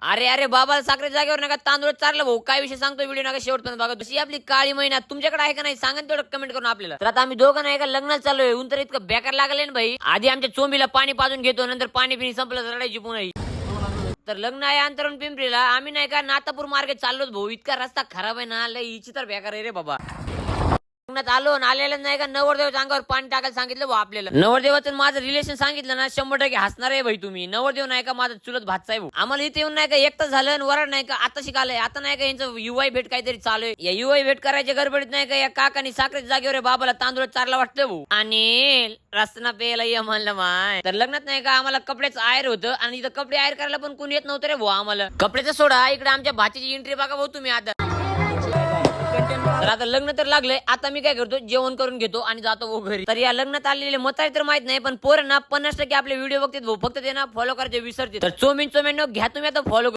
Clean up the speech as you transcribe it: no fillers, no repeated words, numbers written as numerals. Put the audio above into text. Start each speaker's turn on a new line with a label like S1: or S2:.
S1: अरे अरे बाबा साखरे जागेवर नका तांदूळ चारलं भाऊ. काय विषय सांगतो व्हिडिओ नका शेवटपर्यंत बघा. तशी आपली काळी महिना तुमच्याकडे आहे का नाही सांगा तेवढं कमेंट करून आपल्याला. तर आता आम्ही दोघं नाही का लग्नाला चाललोय. ऊन तर इतकं बेकार लागले ना भाई. आधी आमच्या चोंबीला पाणी पाजून घेतो, नंतर पाणी पिणी संपलं तर रडायची पुन्हा. तर लग्न आहे अंतरण पिंपरीला. आम्ही नाही का नातापूर मार्गे चाललोच भाऊ. इतका रस्ता खराब आहे ना, लय हिची तर बेकार आहे रे बाबा. लग्नात आलो ना, आलेलं नाही का नवरदेवाच्या अंगावर पाणी टाकायला सांगितलं भाऊ आपल्याला. नवरदेवाचं माझं रिलेशन सांगितलं ना 100% हसणार आहे भाई तुम्ही. नवरदेव नाही का माझा चुलत भातचा आहे भाऊ. आम्हाला इथे येऊन नाही का एक तास झालं वरण नाही का आता शिकालय. आता नाही का यांचं युवाई भेट काहीतरी चालू आहे. या युवाई भेट करायच्या गडबडीत नाही का या काकानी साखरेच्या जागेवर आहे बाबाला तांदूळ चारला वाटतं भाऊ. आणि रस्ता प्यायला ये म्हणलं माय. तर लग्नात नाही का आम्हाला कपड्याचं आयर होतं आणि इथं कपडे आयर करायला पण कोणी येत नव्हतं रे भाऊ आम्हाला. कपड्याचा सोडा इकडे आमच्या भाचीची एंट्री बघा भाऊ तुम्ही आता. तर आता लग्न तर लागलंय. आता मी काय करतो जेवण करून घेतो आणि जातो भाऊ घरी. तर या लग्नात आलेले म्हातारे तर माहित नाही, पण पोरं ना 50% आपले व्हिडिओ बघतात भाऊ. फक्त ते ना फॉलो करायचे विसरते. तर चोमीन घ्या तुम्ही आता फॉलो.